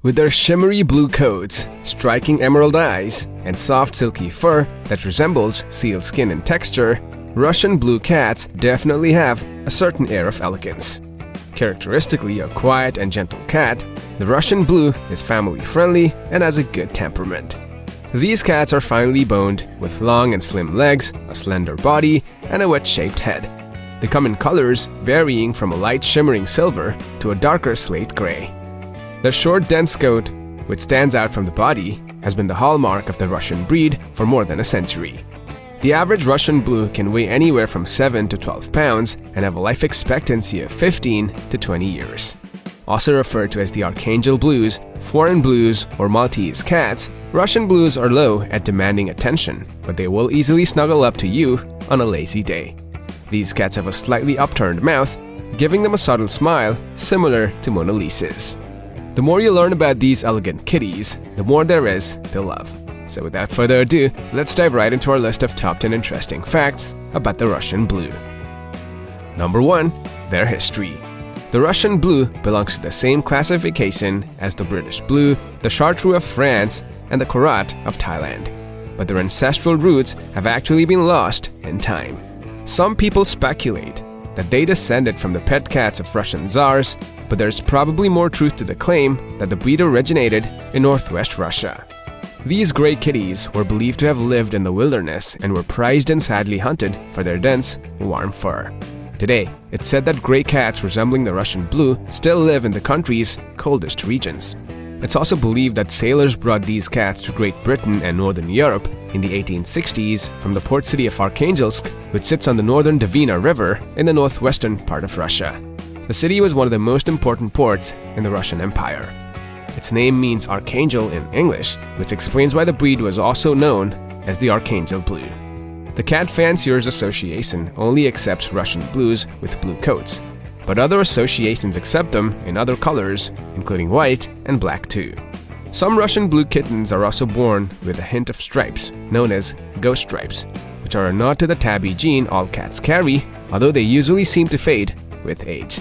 With their shimmery blue coats, striking emerald eyes, and soft silky fur that resembles seal skin in texture, Russian blue cats definitely have a certain air of elegance. Characteristically a quiet and gentle cat, the Russian blue is family-friendly and has a good temperament. These cats are finely boned, with long and slim legs, a slender body, and a wedge-shaped head. They come in colors varying from a light shimmering silver to a darker slate gray. Their short, dense coat, which stands out from the body, has been the hallmark of the Russian breed for more than a century. The average Russian blue can weigh anywhere from 7 to 12 pounds and have a life expectancy of 15 to 20 years. Also referred to as the Archangel blues, foreign blues, or Maltese cats, Russian blues are low at demanding attention, but they will easily snuggle up to you on a lazy day. These cats have a slightly upturned mouth, giving them a subtle smile similar to Mona Lisa's. The more you learn about these elegant kitties, the more there is to love. So without further ado, let's dive right into our list of top 10 interesting facts about the Russian blue. Number 1. Their history. The Russian blue belongs to the same classification as the British blue, the chartreux of France, and the Korat of Thailand. But their ancestral roots have actually been lost in time. Some people speculate that they descended from the pet cats of Russian tsars, but there's probably more truth to the claim that the breed originated in northwest Russia. These gray kitties were believed to have lived in the wilderness and were prized and sadly hunted for their dense, warm fur. Today, it's said that gray cats resembling the Russian blue still live in the country's coldest regions. It's also believed that sailors brought these cats to Great Britain and Northern Europe in the 1860s from the port city of Arkhangelsk, which sits on the northern Dvina River in the northwestern part of Russia. The city was one of the most important ports in the Russian Empire. Its name means Archangel in English, which explains why the breed was also known as the Archangel Blue. The Cat Fanciers Association only accepts Russian blues with blue coats, but other associations accept them in other colors, including white and black too. Some Russian blue kittens are also born with a hint of stripes, known as ghost stripes, which are a nod to the tabby gene all cats carry, although they usually seem to fade with age.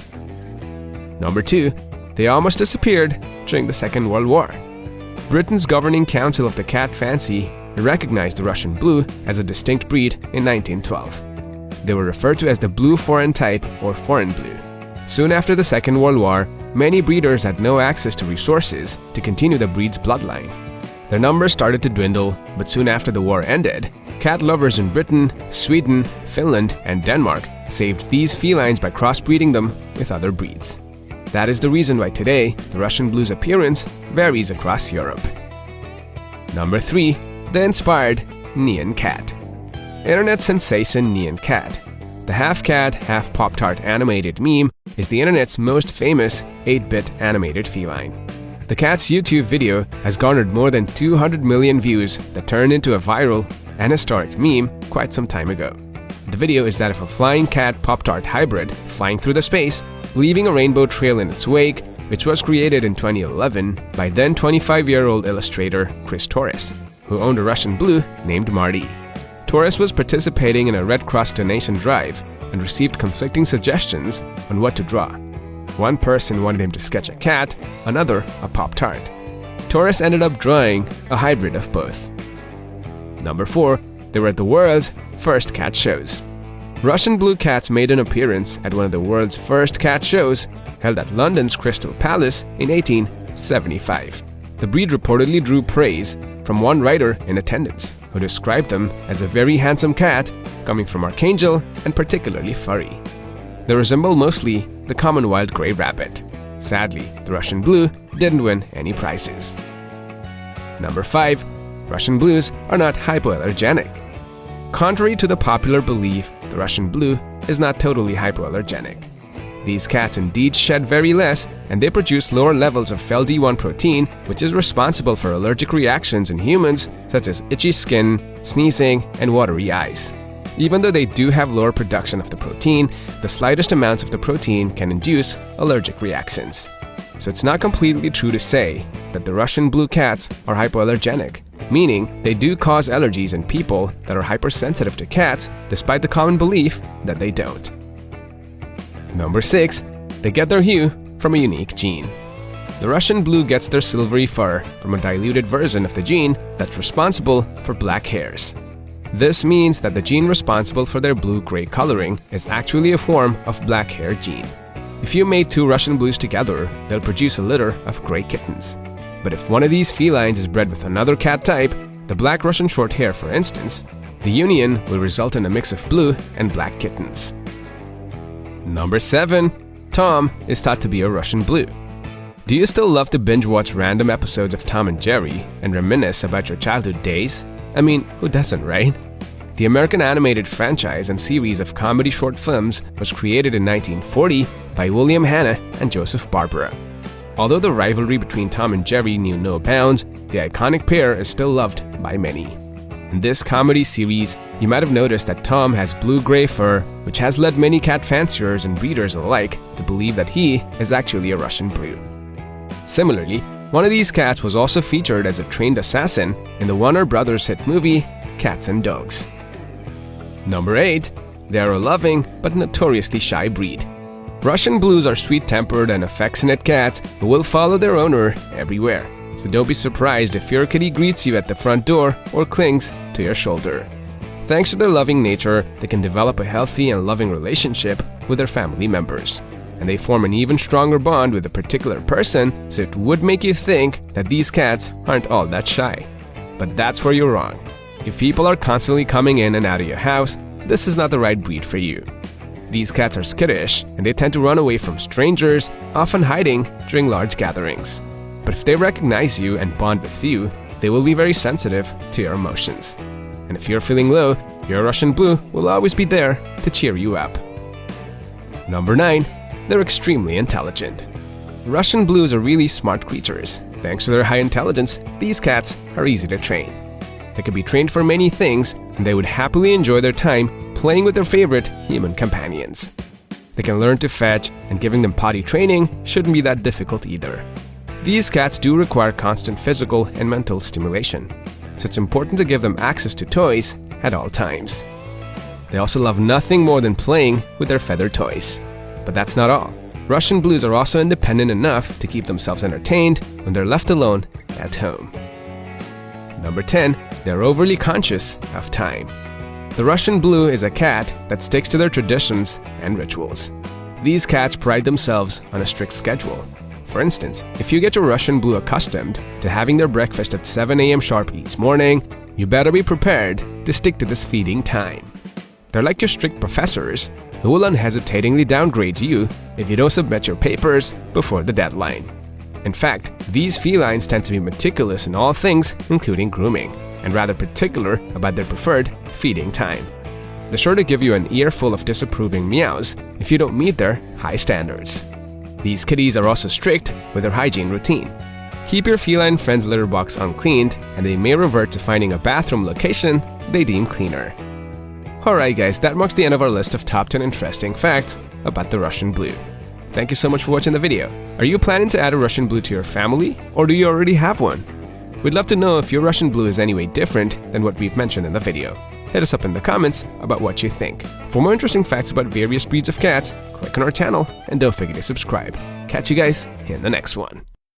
Number 2. They almost disappeared during the Second World War. Britain's governing council of the cat fancy recognized the Russian blue as a distinct breed in 1912. They were referred to as the blue foreign type or foreign blue. Soon after the Second World War, many breeders had no access to resources to continue the breed's bloodline. Their numbers started to dwindle, but soon after the war ended, cat lovers in Britain, Sweden, Finland, and Denmark saved these felines by crossbreeding them with other breeds. That is the reason why today the Russian blue's appearance varies across Europe. Number 3. The inspired Nyan cat. Internet sensation Nyan cat. The half-cat, half-Pop-Tart animated meme is the internet's most famous 8-bit animated feline. The cat's YouTube video has garnered more than 200 million views that turned into a viral and historic meme quite some time ago. The video is that of a flying cat Pop-Tart hybrid flying through the space, leaving a rainbow trail in its wake, which was created in 2011 by then 25-year-old illustrator Chris Torres, who owned a Russian blue named Marty. Torres was participating in a Red Cross donation drive and received conflicting suggestions on what to draw. One person wanted him to sketch a cat, another a Pop-Tart. Torres ended up drawing a hybrid of both. Number 4. They were at the world's first cat shows. Russian blue cats made an appearance at one of the world's first cat shows, held at London's Crystal Palace in 1875. The breed reportedly drew praise from one writer in attendance, who described them as a very handsome cat coming from Archangel and particularly furry. They resemble mostly the common wild gray rabbit. Sadly, the Russian blue didn't win any prizes. Number 5. Russian blues are not hypoallergenic. Contrary to the popular belief, the Russian blue is not totally hypoallergenic. These cats indeed shed very less, and they produce lower levels of FeLD1 protein, which is responsible for allergic reactions in humans such as itchy skin, sneezing, and watery eyes. Even though they do have lower production of the protein, the slightest amounts of the protein can induce allergic reactions. So it's not completely true to say that the Russian blue cats are hypoallergenic, meaning they do cause allergies in people that are hypersensitive to cats, despite the common belief that they don't. Number 6. They get their hue from a unique gene. The Russian Blue gets their silvery fur from a diluted version of the gene that's responsible for black hairs. This means that the gene responsible for their blue-gray coloring is actually a form of black hair gene. If you mate 2 Russian Blues together, they'll produce a litter of gray kittens. But if one of these felines is bred with another cat type, the black Russian Shorthair for instance, the union will result in a mix of blue and black kittens. Number 7. Tom is thought to be a Russian Blue. Do you still love to binge-watch random episodes of Tom and Jerry and reminisce about your childhood days? I mean, who doesn't, right? The American animated franchise and series of comedy short films was created in 1940 by William Hanna and Joseph Barbera. Although the rivalry between Tom and Jerry knew no bounds, the iconic pair is still loved by many. In this comedy series, you might have noticed that Tom has blue-gray fur, which has led many cat fanciers and breeders alike to believe that he is actually a Russian Blue. Similarly, one of these cats was also featured as a trained assassin in the Warner Brothers hit movie Cats and Dogs. Number 8. They are a loving but notoriously shy breed. Russian Blues are sweet-tempered and affectionate cats who will follow their owner everywhere, so don't be surprised if your kitty greets you at the front door or clings to your shoulder. Thanks to their loving nature, they can develop a healthy and loving relationship with their family members. And they form an even stronger bond with a particular person, so it would make you think that these cats aren't all that shy. But that's where you're wrong. If people are constantly coming in and out of your house, this is not the right breed for you. These cats are skittish, and they tend to run away from strangers, often hiding during large gatherings. But if they recognize you and bond with you, they will be very sensitive to your emotions. And if you're feeling low, your Russian Blue will always be there to cheer you up. Number 9. They're extremely intelligent. Russian Blues are really smart creatures. Thanks to their high intelligence, these cats are easy to train. They can be trained for many things, and they would happily enjoy their time playing with their favorite human companions. They can learn to fetch, and giving them potty training shouldn't be that difficult either. These cats do require constant physical and mental stimulation, so it's important to give them access to toys at all times. They also love nothing more than playing with their feather toys. But that's not all. Russian Blues are also independent enough to keep themselves entertained when they're left alone at home. Number 10. They're overly conscious of time. The Russian Blue is a cat that sticks to their traditions and rituals. These cats pride themselves on a strict schedule. For instance, if you get your Russian Blue accustomed to having their breakfast at 7 a.m. sharp each morning, you better be prepared to stick to this feeding time. They're like your strict professors who will unhesitatingly downgrade you if you don't submit your papers before the deadline. In fact, these felines tend to be meticulous in all things, including grooming, and rather particular about their preferred feeding time. They're sure to give you an earful of disapproving meows if you don't meet their high standards. These kitties are also strict with their hygiene routine. Keep your feline friend's litter box uncleaned, and they may revert to finding a bathroom location they deem cleaner. Alright guys, that marks the end of our list of top 10 interesting facts about the Russian Blue. Thank you so much for watching the video. Are you planning to add a Russian Blue to your family, or do you already have one? We'd love to know if your Russian Blue is any way different than what we've mentioned in the video. Hit us up in the comments about what you think. For more interesting facts about various breeds of cats, click on our channel and don't forget to subscribe. Catch you guys in the next one.